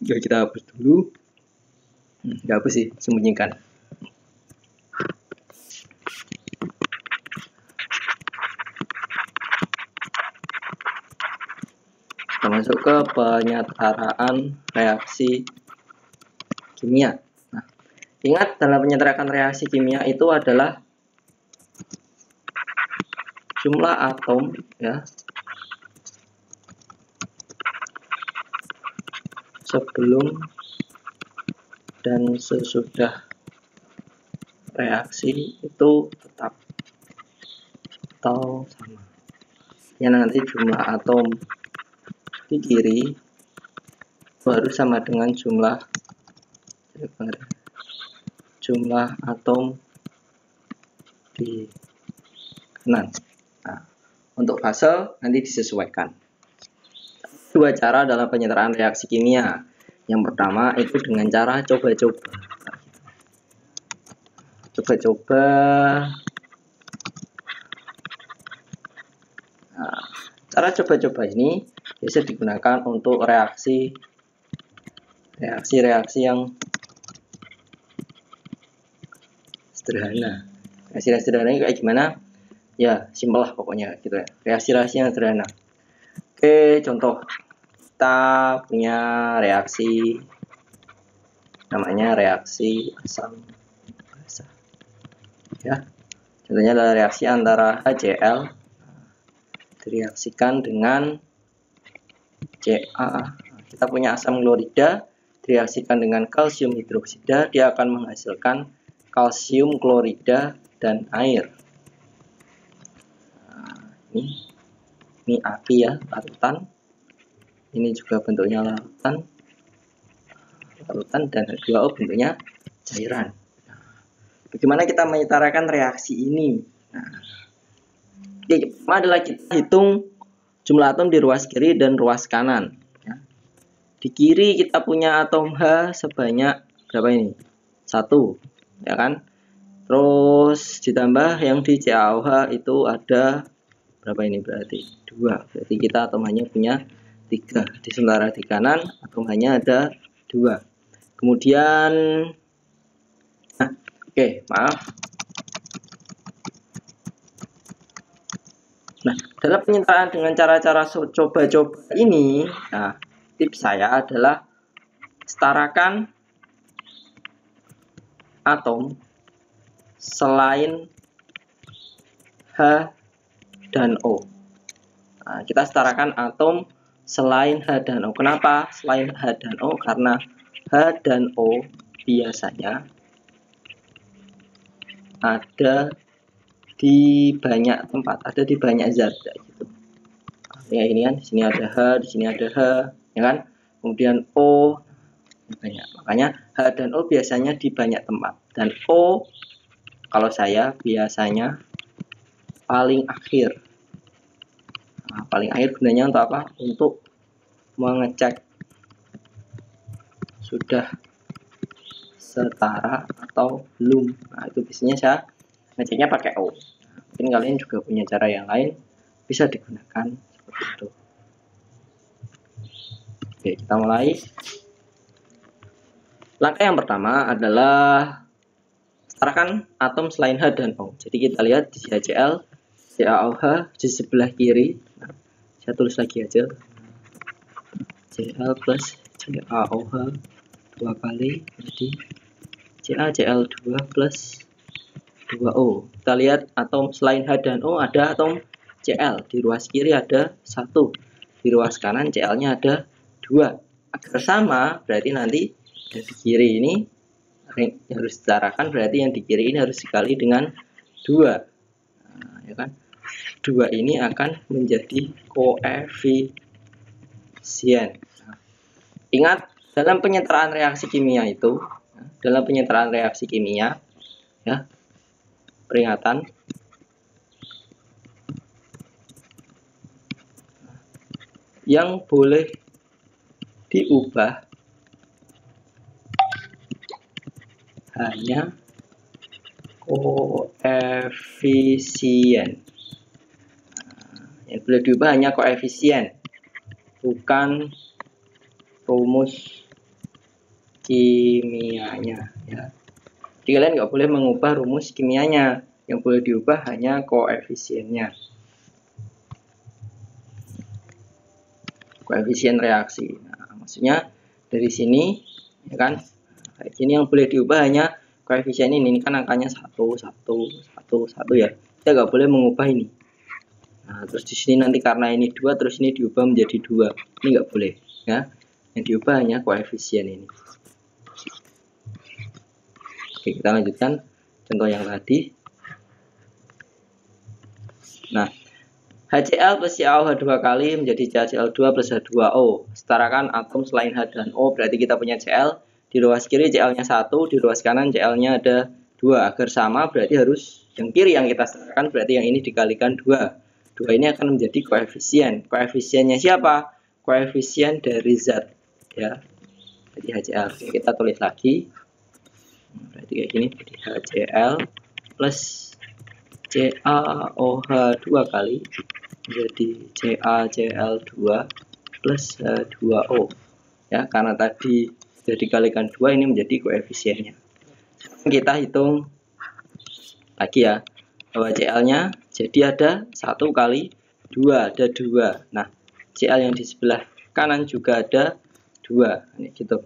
Ya, kita hapus dulu. Nggak hapus sih, sembunyikan. Kita masuk ke penyetaraan reaksi kimia. Nah, ingat dalam penyetaraan reaksi kimia itu adalah jumlah atom ya sebelum dan sesudah reaksi itu tetap atau sama. Ya, nanti jumlah atom di kiri itu harus sama dengan jumlah atom di kanan. Nah, untuk fase nanti disesuaikan. Dua cara dalam penyetaraan reaksi kimia. Yang pertama itu dengan cara coba-coba. Nah, cara coba-coba ini bisa digunakan untuk reaksi yang sederhana. Reaksi sederhana ini kayak gimana? Ya, simpel lah pokoknya gitu ya. Reaksi yang sederhana. Oke, contoh kita punya reaksi namanya reaksi asam basa. Ya, contohnya adalah reaksi antara HCl direaksikan dengan Ca. Kita punya asam klorida direaksikan dengan kalsium hidroksida, dia akan menghasilkan kalsium klorida dan air. Nah, ini api ya, larutan. Ini juga bentuknya larutan dan H2O bentuknya cairan. Nah, bagaimana kita menyetarakan reaksi ini? Nah, pertama adalah kita hitung jumlah atom di ruas kiri dan ruas kanan. Ya. Di kiri kita punya atom H sebanyak berapa ini? 1, ya kan? Terus ditambah yang di CaOH itu ada berapa ini? Berarti 2. Berarti kita atom hanya punya 3. Di sementara di kanan atom hanya ada 2. Kemudian Nah, dalam penyetaraan dengan cara-cara coba-coba ini, nah, tips saya adalah setarakan atom selain H dan O. Nah, kita setarakan atom selain H dan O. Kenapa selain H dan O? Karena H dan O biasanya ada di banyak tempat, ada di banyak zat gitu. Ya, ini kan di sini ada H, di sini ada H, ya kan? Kemudian O banyak. Makanya H dan O biasanya di banyak tempat. Dan O kalau saya biasanya paling akhir. Nah, paling akhir gunanya untuk apa? Untuk mengecek sudah setara atau belum. Nah, itu biasanya saya ngeceknya pakai O. Mungkin kalian juga punya cara yang lain, bisa digunakan seperti itu. Oke, kita mulai. Langkah yang pertama adalah setarakan atom selain H dan O. Jadi kita lihat di HCl, CaOH di sebelah kiri. Nah, saya tulis lagi aja. Cl plus CaOH 2 kali, jadi CaCl2 plus 2O. Kita lihat atom selain H dan O ada atom Cl. Di ruas kiri ada 1. Di ruas kanan Cl-nya ada 2. Agar sama, berarti nanti yang di kiri ini harus ditarakan, berarti yang di kiri ini harus dikali dengan 2. Nah, ya kan? 2 ini akan menjadi koefisien. Nah, ingat, dalam penyetaraan reaksi kimia itu, ya, peringatan, yang boleh diubah hanya koefisien. Yang boleh diubah hanya koefisien, bukan rumus kimianya ya. Jadi kalian nggak boleh mengubah rumus kimianya, yang boleh diubah hanya koefisiennya, koefisien reaksi. Nah, maksudnya dari sini ya kan, kayak gini yang boleh diubah hanya koefisien ini kan angkanya 1, 1, 1, 1 ya. Kita nggak boleh mengubah ini. Nah, terus di sini nanti karena ini 2 terus ini diubah menjadi 2. Ini nggak boleh ya. Yang diubah hanya koefisien ini. Oke, kita lanjutkan contoh yang tadi. Nah, HCl plus CaOH 2 kali menjadi CaCl2 plus H2O. Setarakan atom selain H dan O. Berarti kita punya Cl. Di ruas kiri Cl-nya 1, di ruas kanan Cl-nya ada 2. Agar sama berarti harus yang kiri yang kita setarakan, berarti yang ini dikalikan 2. 2 ini akan menjadi koefisien. Koefisiennya siapa? Koefisien dari zat ya. Jadi HCl. Oke, kita tulis lagi. Berarti kayak gini, jadi HCl plus CaOH 2 kali jadi CaCl2 plus H2O ya, karena tadi sudah dikalikan 2 ini menjadi koefisiennya. Sekarang kita hitung lagi ya, bahwa Cl-nya jadi ada 1 kali 2, ada 2. Nah, Cl yang di sebelah kanan juga ada 2 ini gitu.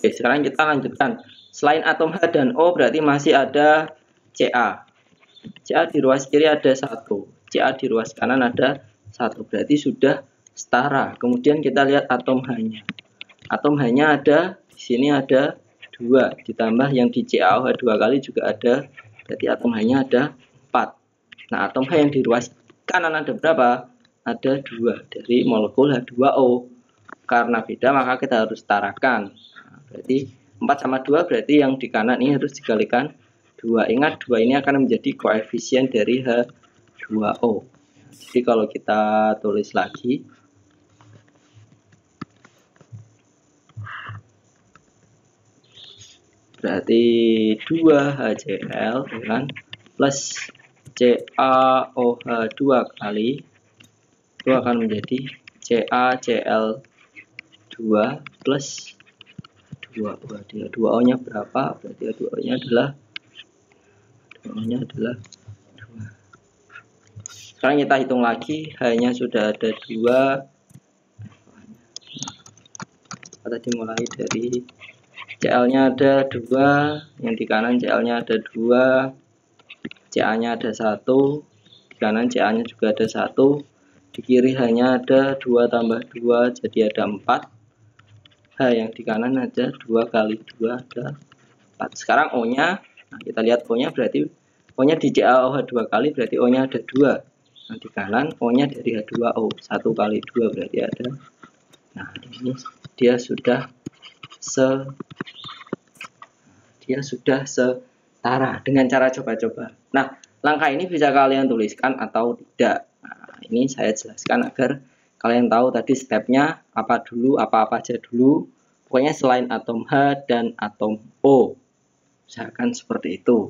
Oke, sekarang kita lanjutkan. Selain atom H dan O berarti masih ada Ca. Ca di ruas kiri ada 1, Ca di ruas kanan ada 1. Berarti sudah setara. Kemudian kita lihat atom H-nya. Atom H-nya ada di sini ada 2, ditambah yang di CaOH 2 kali juga ada. Berarti atom H-nya ada 4. Nah, atom H yang di ruas kanan ada berapa? Ada 2 dari molekul H2O. Karena beda maka kita harus setarakan. Berarti 4 sama 2 berarti yang di kanan ini harus dikalikan 2. Ingat 2 ini akan menjadi koefisien dari H2O. Jadi kalau kita tulis lagi, berarti 2 HCl kan plus CaOH 2 kali itu akan menjadi CaCl2 plus 2. Berarti 2O-nya berapa? Berarti 2O-nya adalah 2. Sekarang kita hitung lagi, H-nya sudah ada 2. Tadi mulai dari Cl-nya ada 2, yang di kanan Cl-nya ada 2, Ca-nya ada 1, di kanan Ca-nya juga ada 1, di kiri H-nya ada 2 tambah 2 jadi ada 4. H yang di kanan ada 2 kali 2 ada 4. Sekarang O-nya, nah kita lihat O-nya berarti O-nya di CaOH 2 kali berarti O-nya ada 2. Nah di kanan O-nya dari H2O 1 kali 2 berarti ada. Nah ini dia sudah setara dengan cara coba-coba. Nah langkah ini bisa kalian tuliskan atau tidak. Nah, ini saya jelaskan agar kalian tahu tadi stepnya apa dulu, apa-apa aja dulu. Pokoknya selain atom H dan atom O. Usahakan seperti itu.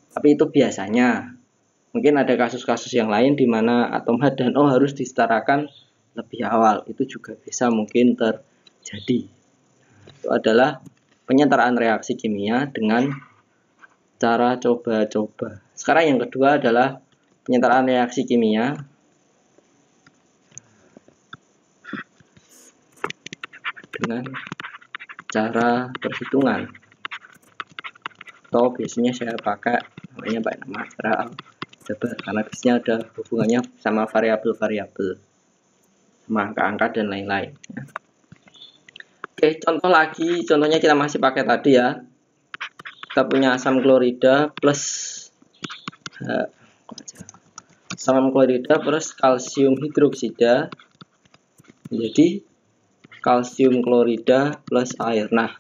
Tapi itu biasanya. Mungkin ada kasus-kasus yang lain di mana atom H dan O harus disetarakan lebih awal. Itu juga bisa mungkin terjadi. Itu adalah penyetaraan reaksi kimia dengan cara coba-coba. Sekarang yang kedua adalah penyetaraan reaksi kimia dengan cara perhitungan, atau biasanya saya pakai nama cara aljabar karena biasanya ada hubungannya sama variabel-variabel, sama angka-angka dan lain-lain. Oke, contoh lagi, contohnya kita masih pakai tadi ya. Kita punya asam klorida plus kalsium hidroksida menjadi kalsium klorida plus air. Nah,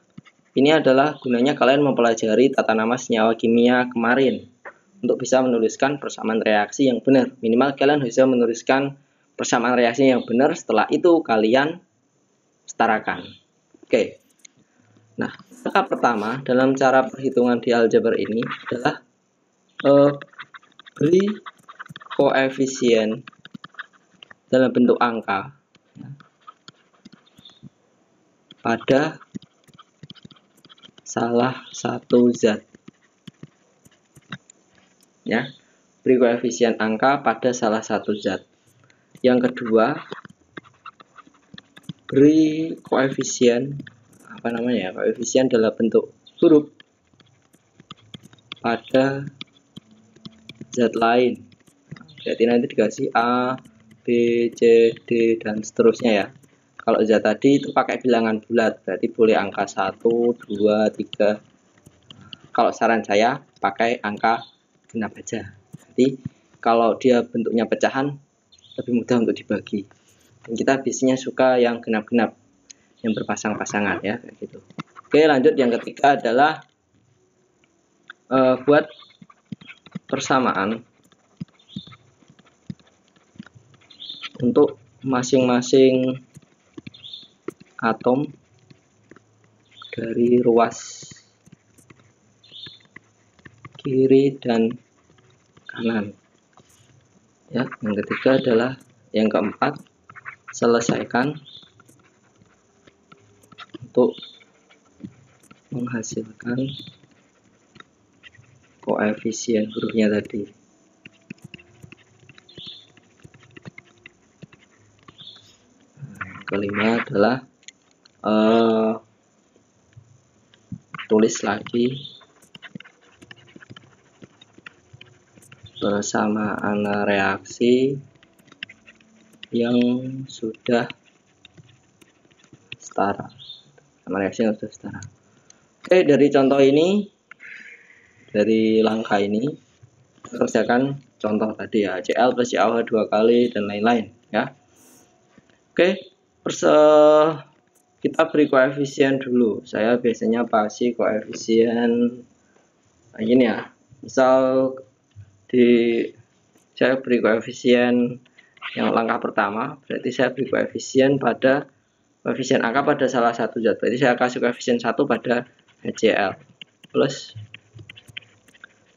ini adalah gunanya kalian mempelajari tata nama senyawa kimia kemarin untuk bisa menuliskan persamaan reaksi yang benar. Minimal kalian bisa menuliskan persamaan reaksi yang benar, setelah itu kalian setarakan. Oke. Nah, langkah pertama dalam cara perhitungan di aljabar ini adalah beri koefisien dalam bentuk angka pada salah satu zat. Ya, beri koefisien angka pada salah satu zat. Yang kedua, beri koefisien koefisien dalam bentuk huruf pada zat lain. Berarti nanti dikasih A, B, C, D, dan seterusnya ya. Kalau zat tadi itu pakai bilangan bulat, berarti boleh angka 1, 2, 3. Kalau saran saya pakai angka genap aja. Jadi kalau dia bentuknya pecahan lebih mudah untuk dibagi. Dan kita biasanya suka yang genap-genap, yang berpasang-pasangan ya, kayak gitu. Oke, lanjut yang ketiga adalah buat persamaan untuk masing-masing atom dari ruas kiri dan kanan. Ya, yang ketiga adalah yang keempat, selesaikan untuk menghasilkan koefisien hurufnya tadi. Kelima adalah tulis lagi persamaan reaksi yang sudah setara. Sama reaksi yang sudah setara. Oke, dari contoh ini, dari langkah ini, kerjakan contoh tadi ya, Cl plus CaOH 2 kali dan lain-lain ya. Oke, kita beri koefisien dulu. Saya biasanya pasti koefisien ini ya. Misal saya beri koefisien yang langkah pertama, berarti saya beri koefisien angka pada salah satu zat. Berarti saya kasih koefisien 1 pada HCl plus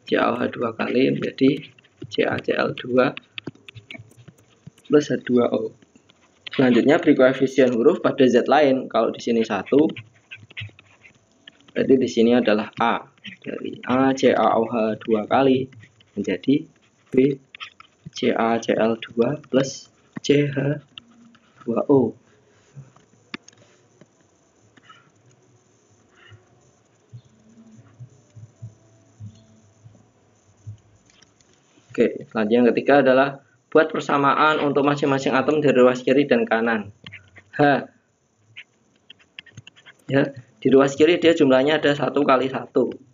CaOH 2 kali menjadi CaCl2 plus H2O. Selanjutnya beri koefisien huruf pada zat lain. Kalau di sini 1, berarti di sini adalah A. Dari A CaOH 2 kali menjadi B CaCl2 plus CH2O. Oke, selanjutnya yang ketiga adalah buat persamaan untuk masing-masing atom dari ruas kiri dan kanan. H. Ya, di ruas kiri dia jumlahnya ada 1 kali 1,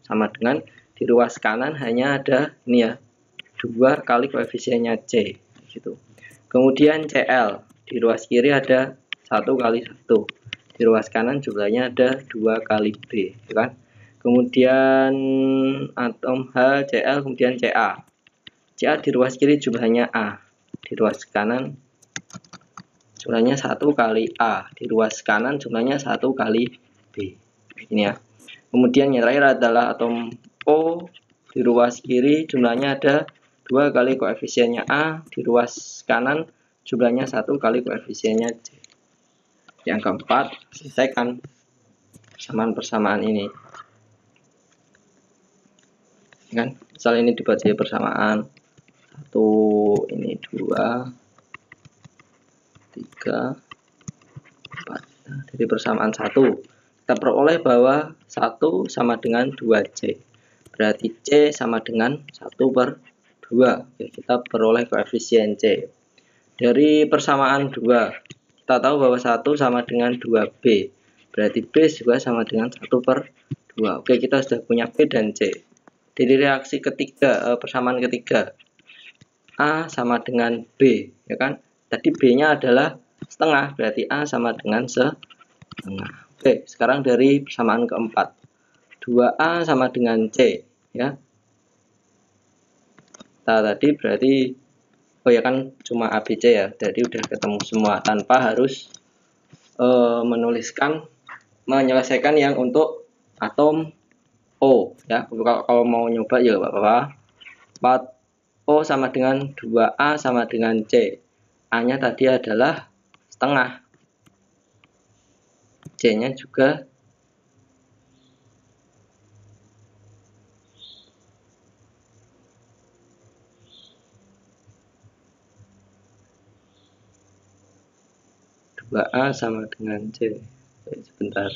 sama dengan di ruas kanan hanya ada ini ya, 2 kali koefisiennya C gitu. Kemudian Cl di ruas kiri ada 1 kali 1, di ruas kanan jumlahnya ada 2 kali B, kan? Kemudian atom H, Cl, kemudian Ca. Ca di ruas kiri jumlahnya A, di ruas kanan jumlahnya 1 kali A, di ruas kanan jumlahnya 1 kali B. Ini ya. Kemudian yang terakhir adalah atom O, di ruas kiri jumlahnya ada 2 kali koefisiennya A, di ruas kanan jumlahnya 1 kali koefisiennya C. Yang keempat, selesaikan persamaan ini. Kan? Misal ini dibuat jadi persamaan 1, ini 2, 3, 4. Nah, dari persamaan 1 kita peroleh bahwa 1 sama dengan 2C. Berarti C sama dengan 1/2. Oke, kita peroleh koefisien C. Dari persamaan 2 kita tahu bahwa 1 sama dengan 2B. Berarti B juga sama dengan 1/2. Oke, kita sudah punya B dan C. Dari reaksi ketiga, persamaan ketiga, A sama dengan B, ya kan? Tadi B-nya adalah setengah, berarti A sama dengan setengah. Oke, sekarang dari persamaan keempat, 2A sama dengan C, ya. Nah, tadi berarti, oh ya kan cuma ABC ya, jadi udah ketemu semua tanpa harus menyelesaikan yang untuk atom O, ya. Kalau mau nyoba ya apa-apa. 4O O sama dengan 2A sama dengan C. A-nya tadi adalah setengah. C-nya juga A sama dengan C. Sebentar.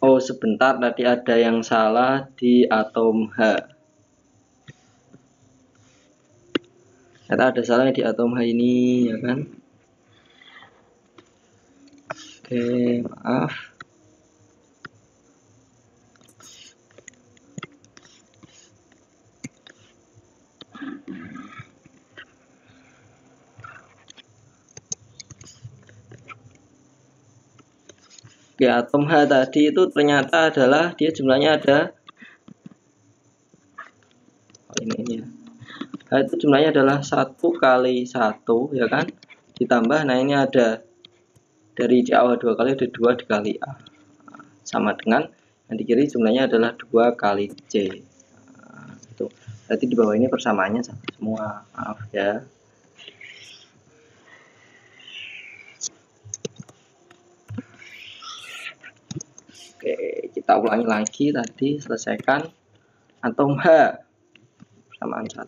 Oh, sebentar, tadi ada yang salah di atom H. Ternyata ada salah di atom H ini, ya kan? Oke, maaf. Oke, atom H tadi itu ternyata adalah dia jumlahnya ada ini ya. H itu jumlahnya adalah 1 kali 1, ya kan? Ditambah, nah ini ada dari CA 2 kali, ada 2 dikali A. Sama dengan yang di kiri jumlahnya adalah 2 kali C. Nah, itu. Berarti di bawah ini persamaannya sama semua. Maaf ya. Oke, kita ulangi lagi tadi, selesaikan atom H. Persamaan 1.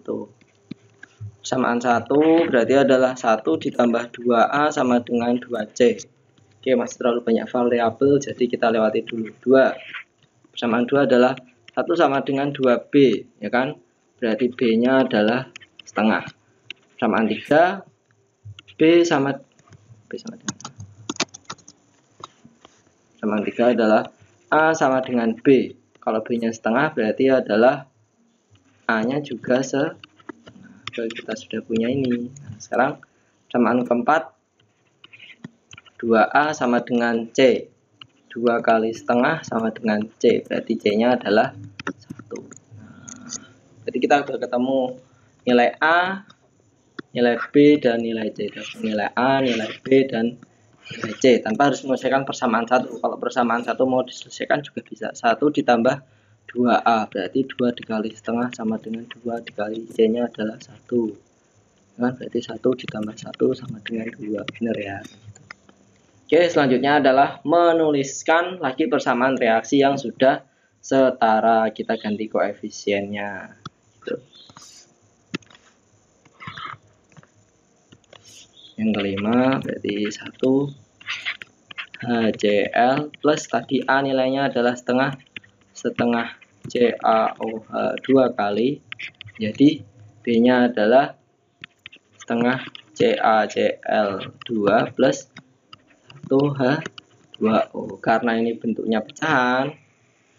Persamaan 1 berarti adalah 1 ditambah 2A sama dengan 2C. Oke, masih terlalu banyak variabel, jadi kita lewati dulu. 2. Persamaan 2 adalah 1 sama dengan 2B, ya kan? Berarti B-nya adalah setengah. Persamaan 3, B sama dengan persamaan 3 adalah A sama dengan B. Kalau B-nya setengah berarti adalah A-nya juga setengah. Kita sudah punya ini. Nah, sekarang persamaan keempat, 2A sama dengan C. 2 kali setengah sama dengan C. Berarti C-nya adalah 1. Nah, jadi kita sudah ketemu nilai A, nilai B, dan nilai C. Nilai A, nilai B, dan nilai C. Tanpa harus menyelesaikan persamaan 1. Kalau persamaan 1 mau diselesaikan juga bisa. 1 ditambah 2A. Berarti 2 dikali setengah sama dengan 2 dikali C-nya adalah 1. Nah, berarti 1 ditambah 1 sama dengan 2. Benar ya? Oke, selanjutnya adalah menuliskan lagi persamaan reaksi yang sudah setara. Kita ganti koefisiennya. Gitu. Yang kelima berarti 1 HCl plus tadi A nilainya adalah setengah CaOH 2 kali. Jadi B-nya adalah setengah CaCl2 plus 1H2O. Karena ini bentuknya pecahan,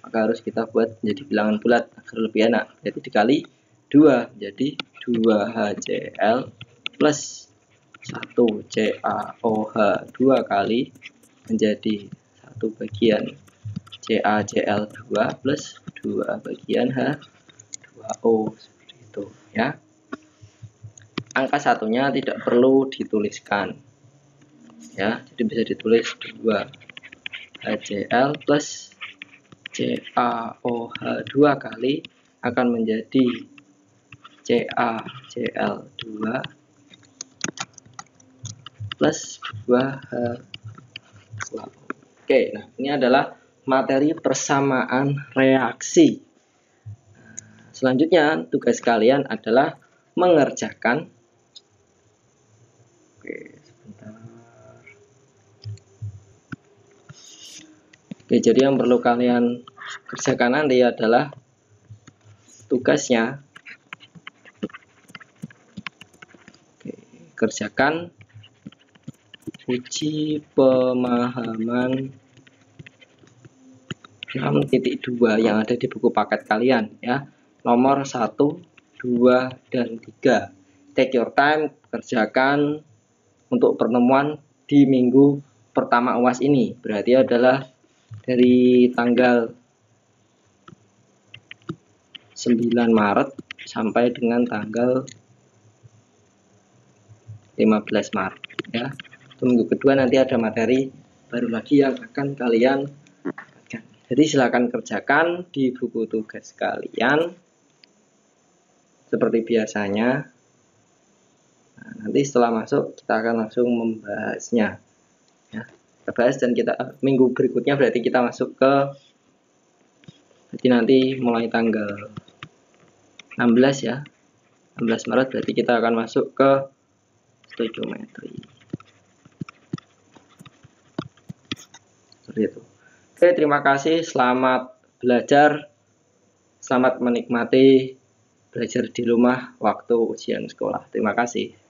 maka harus kita buat menjadi bilangan bulat agar lebih enak. Jadi dikali 2, jadi 2HCl plus 1CaOH 2 kali menjadi 1 bagian CaCl2 plus 2 bagian H2O, seperti itu ya. Angka satunya tidak perlu dituliskan ya, jadi bisa ditulis 2 HCl plus CaOH 2 kali akan menjadi CaCl2 plus 2H2O. Oke, nah ini adalah materi persamaan reaksi. Selanjutnya tugas kalian adalah mengerjakan. Oke, sebentar. Oke, jadi yang perlu kalian kerjakan nanti adalah tugasnya. Oke, kerjakan uji pemahaman 6.2 yang ada di buku paket kalian ya. Nomor 1, 2, dan 3. Take your time, kerjakan untuk pertemuan di minggu pertama UAS ini. Berarti adalah dari tanggal 9 Maret sampai dengan tanggal 15 Maret ya. Minggu kedua nanti ada materi baru lagi yang akan kalian dapatkan. Jadi silakan kerjakan di buku tugas kalian seperti biasanya. Nah, nanti setelah masuk kita akan langsung membahasnya. Ya, kita bahas dan kita minggu berikutnya berarti kita masuk ke, berarti nanti mulai tanggal 16 ya, 16 Maret berarti kita akan masuk ke stoikiometri. Seperti itu. Oke, terima kasih. Selamat belajar. Selamat menikmati belajar di rumah waktu ujian sekolah. Terima kasih.